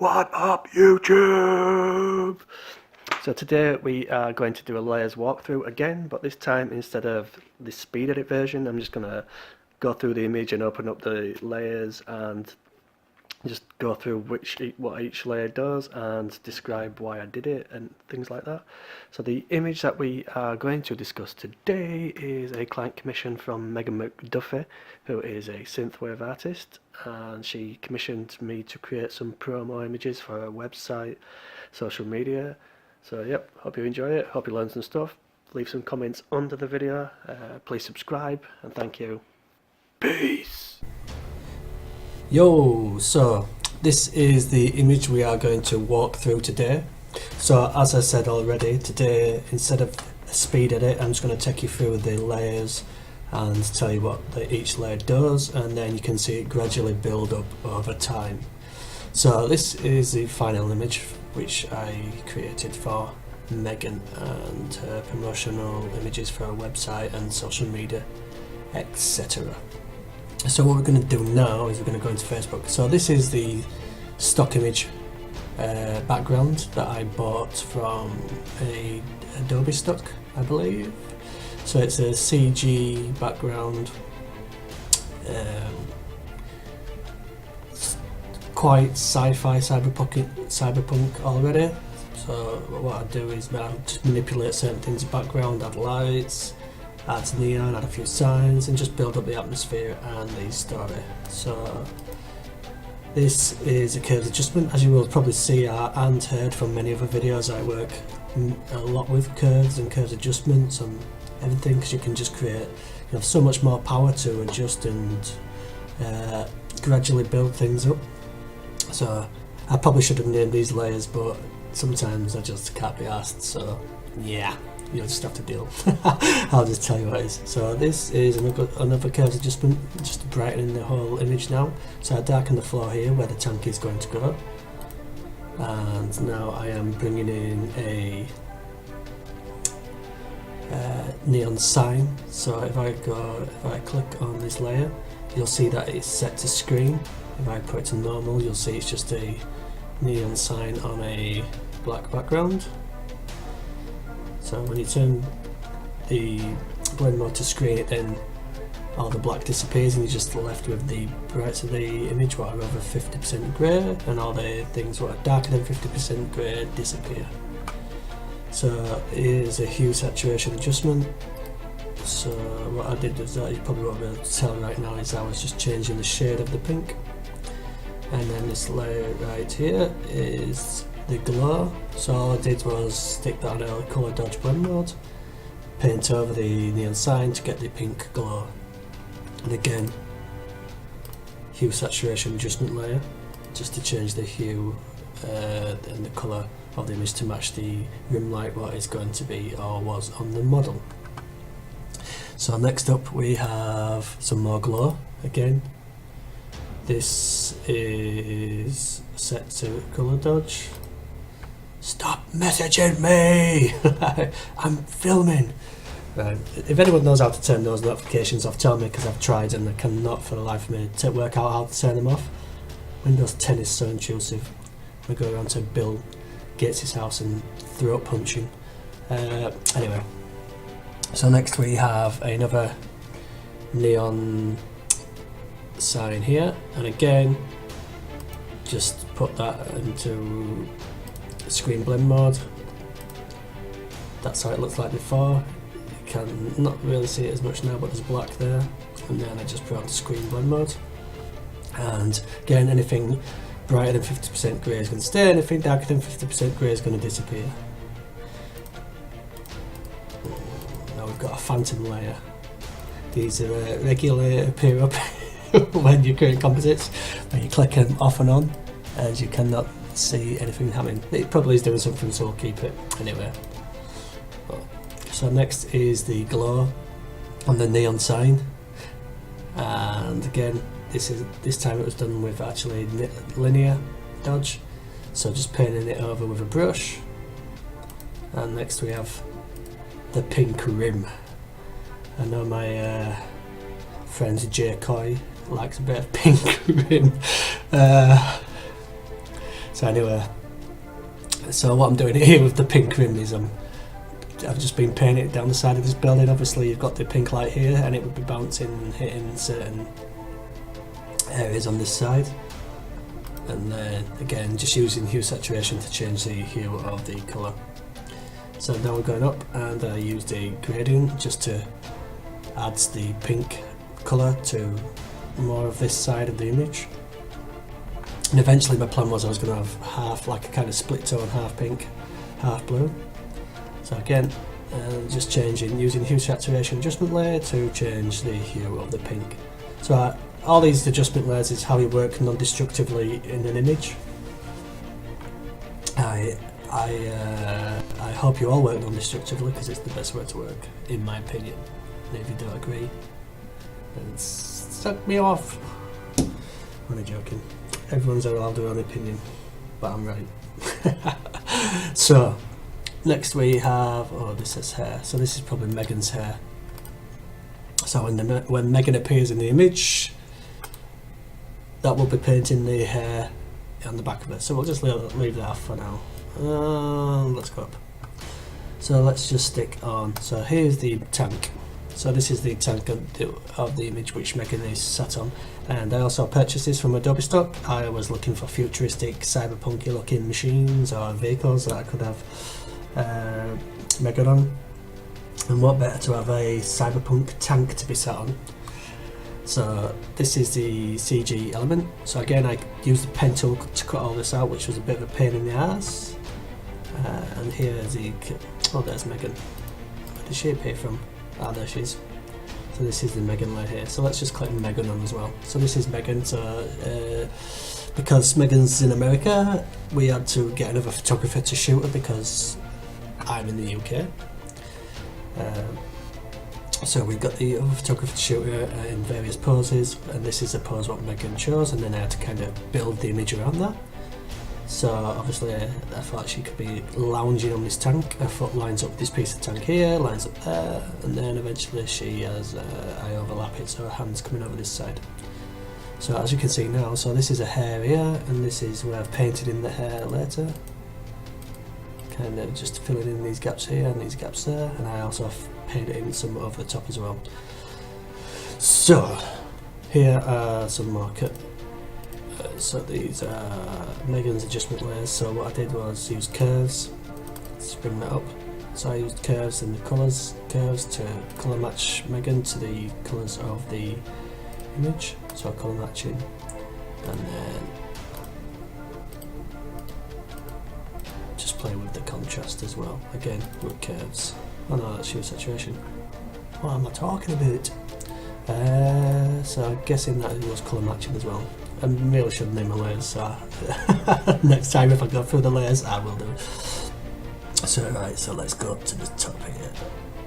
What up, YouTube? So today we are going to do a layers walkthrough again, but this time instead of the speed edit version, I'm just going to go through the image and open up the layers and just go through what each layer does and describe why I did it and things like that. So the image that we are going to discuss today is a client commission from Megan McDuffie, who is a synthwave artist, and she commissioned me to create some promo images for her website, social media. So yep, hope you enjoy it, hope you learn some stuff. Leave some comments under the video, please subscribe, and thank you. Peace! Yo, so this is the image we are going to walk through today. So as I said already, today instead of a speed edit, I'm just going to take you through the layers and tell you what each layer does, and then you can see it gradually build up over time. So this is the final image which I created for Megan and her promotional images for her website and social media, etc. So what we're going to do now is we're going to go into Facebook. So this is the stock image background that I bought from a Adobe stock, I believe. So it's a CG background, quite sci-fi cyberpunk already. So what I do is I just manipulate certain things in the background, add lights, add neon, add a few signs, and just build up the atmosphere and the story. So this is a curves adjustment. As you will probably see and heard from many other videos, I work a lot with curves and curves adjustments and everything, because you can just create, you have so much more power to adjust and gradually build things up. So I probably should have named these layers, but sometimes I just can't be asked, so yeah, you'll just have to deal. I'll just tell you what it is. So this is another curves adjustment, just brightening the whole image now. So I darken the floor here where the tank is going to go, and now I am bringing in a neon sign. So if I click on this layer, you'll see that it's set to screen. If I put it to normal, you'll see it's just a neon sign on a black background. So when you turn the blend mode to screen, it then all the black disappears and you're just left with the brights of the image what are over 50% grey, and all the things what are darker than 50% grey disappear. So here's a hue saturation adjustment. So what I did was that you probably won't be able to tell right now is I was just changing the shade of the pink. And then this layer right here is the glow. So all I did was stick that on a colour dodge blend mode, paint over the neon sign to get the pink glow. And again, hue saturation adjustment layer, just to change the hue and the colour of the image to match the rim light what is going to be or was on the model. So next up we have some more glow again. This is set to colour dodge. Stop messaging me! I'm filming! Right. If anyone knows how to turn those notifications off, tell me, because I've tried and I cannot for the life of me work out how to turn them off. Windows 10 is so intrusive. We go around to Bill Gates' house and throat punching. Anyway, so next we have another neon sign here, and again just put that into screen blend mode. That's how it looks like before. You can not really see it as much now, but there's black there, and then I just put on screen blend mode, and again anything brighter than 50% grey is going to stay, anything darker than 50% grey is going to disappear. Now we've got a phantom layer. These are regularly appear up when you create composites, when you click them off and on, and you cannot see anything happening. It probably is doing something, so I'll keep it anyway. So next is the glow on the neon sign, and again this time it was done with actually linear dodge, so just painting it over with a brush. And next we have the pink rim. I know my friend Jay Coy likes a bit of pink rim. So anyway, so what I'm doing here with the pink rim is I've just been painting it down the side of this building. Obviously you've got the pink light here and it would be bouncing and hitting certain areas on this side. And then again just using hue saturation to change the hue of the colour. So now we're going up and I used a gradient just to add the pink colour to more of this side of the image. And eventually my plan was I was going to have half, like a kind of split tone, half pink, half blue. So again, just using hue saturation adjustment layer to change the hue of the pink. So all these adjustment layers is how you work non-destructively in an image. I hope you all work non-destructively because it's the best way to work, in my opinion. And if you don't agree, then suck me off. I'm only joking. Everyone's allowed their own opinion, but I'm right. So, next we have, oh, this is hair. So this is probably Megan's hair. So when Megan appears in the image, that will be painting the hair on the back of it. So we'll just leave that off for now. Let's go up. So let's just stick on. So here's the tank. So this is the tank of the image which Megan is sat on. And I also purchased this from Adobe Stock. I was looking for futuristic, cyberpunky looking machines or vehicles that I could have Megan on. And what better to have a cyberpunk tank to be sat on. So this is the CG element. So again I used the pen tool to cut all this out, which was a bit of a pain in the ass. And here is there's Megan. Where did she appear from? Ah, there she is. So this is the Megan layer here. So let's just click Megan on as well. So this is Megan. So because Megan's in America, we had to get another photographer to shoot her because I'm in the UK. So we got the other photographer to shoot her in various poses, and this is the pose what Megan chose, and then I had to kind of build the image around that. So obviously I thought she could be lounging on this tank. Her foot lines up this piece of tank here, lines up there, and then eventually she has, I overlap it so her hand's coming over this side. So as you can see now, so this is a hair here, and this is where I've painted in the hair later. Kind of just filling in these gaps here and these gaps there, and I also painted in some over the top as well. So here are some more so these are Megan's adjustment layers. So what I did was use curves to bring that up. So I used curves and the curves to colour match Megan to the colours of the image. So colour matching, and then just play with the contrast as well. Again with curves. Oh no, that's hue saturation. What am I talking about? So I'm guessing that it was colour matching as well. I really should name my layers, so next time if I go through the layers I will do. So right, so let's go up to the top here.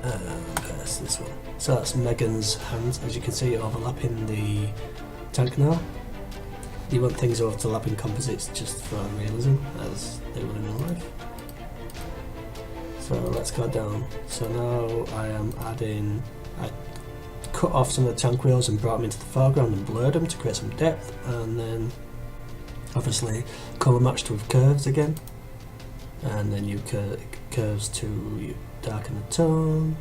That's this one. So that's Megan's hands, as you can see overlapping the tank now. You want things overlapping composites just for realism, as they would in real life. So let's go down. So now I am adding, I cut off some of the tank wheels and brought them into the foreground and blurred them to create some depth, and then obviously colour matched with curves again, and then you curves to darken the tone.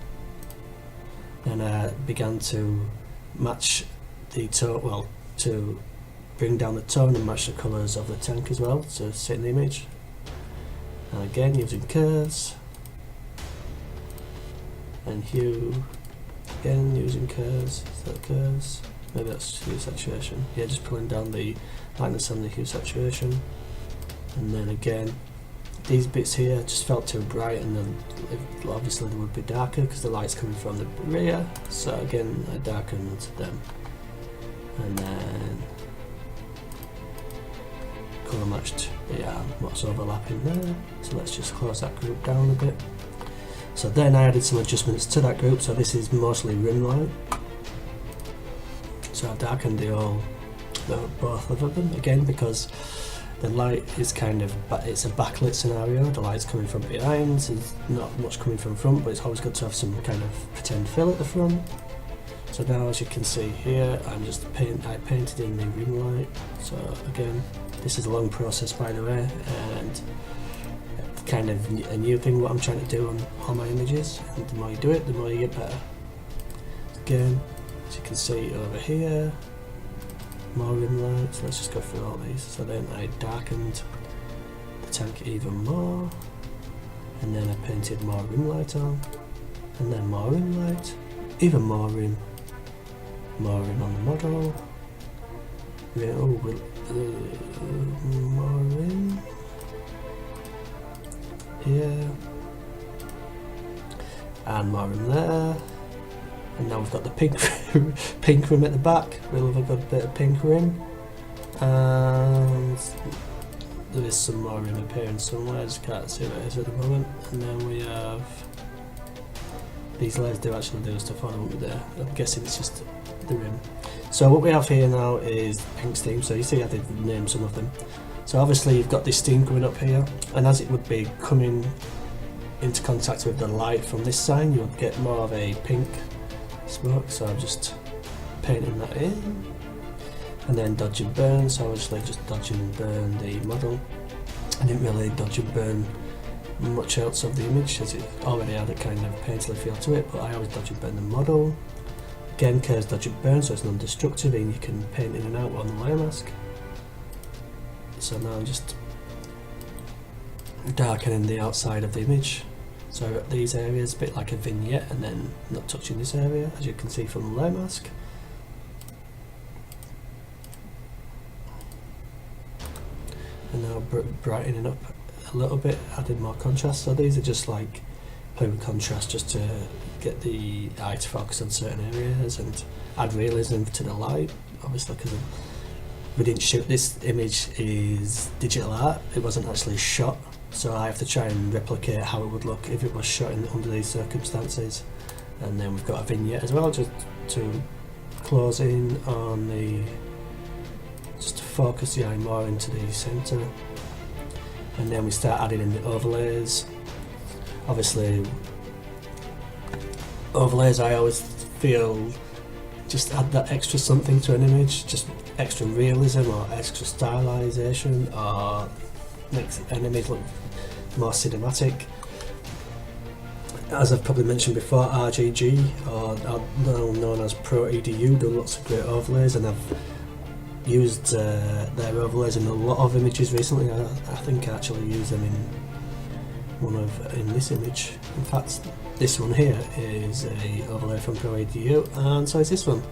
Then I began to match the tone, well, to bring down the tone and match the colours of the tank as well to sit in the image. And again using curves and hue. Again using curves, maybe that's hue saturation. Yeah, just pulling down the lightness on the hue saturation. And then again, these bits here just felt too bright, and then obviously they would be darker because the light's coming from the rear. So again, I darkened them. And then colour matched the what's overlapping there. So let's just close that group down a bit. So then I added some adjustments to that group. So this is mostly rim light. So I darkened both of them again because the light is kind of, it's a backlit scenario. The light's coming from behind, so there's not much coming from front, but it's always good to have some kind of pretend fill at the front. So now as you can see here, I painted in the rim light. So again, This is a long process, by the way, and kind of a new thing what I'm trying to do on all my images, and the more you do it, the more you get better. Again, as you can see over here, more rim lights. Let's just go through all these. So then I darkened the tank even more, and then I painted more rim light on, and then more rim light, even more rim on the model. Yeah, oh, more rim here, and more rim there. And now we've got the pink pink rim at the back. We'll have a good bit of pink rim, and there is some more rim appearing somewhere. I just can't see what it is at the moment. And then we have these layers do actually do stuff on them there. I'm guessing it's just the rim. So what we have here now is pink steam. So you see I did name some of them. So obviously you've got this steam coming up here, and as it would be coming into contact with the light from this sign, you'll get more of a pink smoke. So I'm just painting that in, and then dodge and burn. So obviously just dodge and burn the model. I didn't really dodge and burn much else of the image as it already had a kind of painterly feel to it, but I always dodge and burn the model. Again, curves dodge and burn, so it's non-destructive, and you can paint in and out on the layer mask. So now I'm just darkening the outside of the image. So I've got these areas a bit like a vignette, and then not touching this area, as you can see from the layer mask. And now brightening up a little bit, adding more contrast. So these are just like playing with contrast just to get the eye to focus on certain areas and add realism to the light, obviously, because we didn't shoot this image is digital art. It wasn't actually shot, so I have to try and replicate how it would look if it was shot under these circumstances. And then we've got a vignette as well, just to close in on the, just to focus the eye more into the centre. And then we start adding in the overlays. Obviously overlays, I always feel, just add that extra something to an image, just extra realism or extra stylisation, or makes an image look more cinematic. As I've probably mentioned before, RGG, or now known as Pro EDU, do lots of great overlays, and I've used their overlays in a lot of images recently. I think I actually use them in this image. In fact, this one here is a overlay from Pro EDU, and so is this one.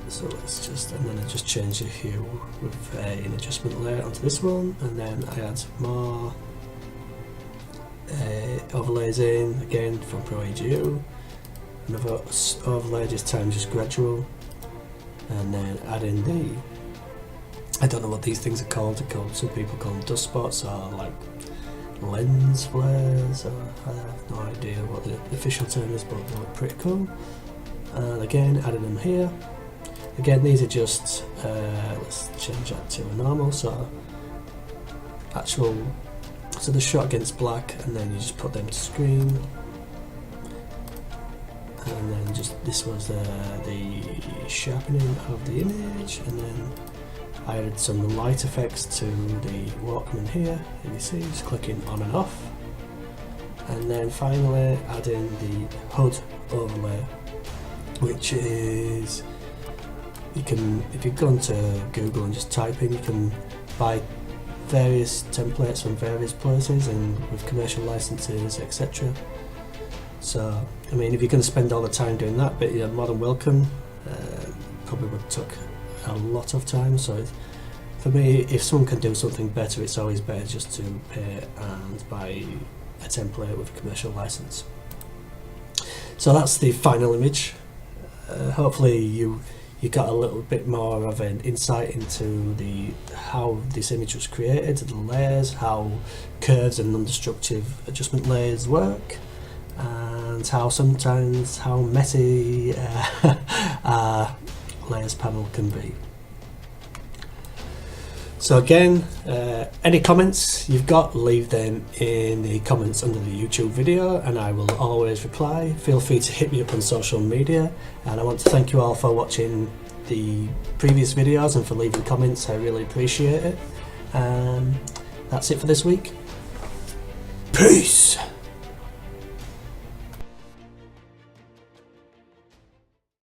So let's just, and then I just change the hue with an adjustment layer onto this one, and then I add more overlays in, again from Pro EDU. Another overlay, this time just gradual, and then add in the, I don't know what these things are called. Some people call them dust spots, or like lens flares, or I have no idea what the official term is, but they look pretty cool. And again, adding them here. Again, these are just, let's change that to a normal, so they're shot against black, and then you just put them to screen. And then just, this was the sharpening of the image, and then I added some light effects to the Walkman here, and you see, just clicking on and off. And then finally adding the HUD overlay, which is, you can, if you go onto Google and just type in, you can buy various templates from various places and with commercial licenses, etc. So, I mean, if you're going to spend all the time doing that, but you're more than welcome. Probably would took a lot of time, so for me, if someone can do something better, it's always better just to pay and buy a template with a commercial license. So that's the final image. Hopefully you got a little bit more of an insight into how this image was created, the layers, how curves and non-destructive adjustment layers work, and how messy layers panel can be. So again, any comments you've got, leave them in the comments under the YouTube video and I will always reply. Feel free to hit me up on social media, and I want to thank you all for watching the previous videos and for leaving comments. I really appreciate it. That's it for this week. Peace!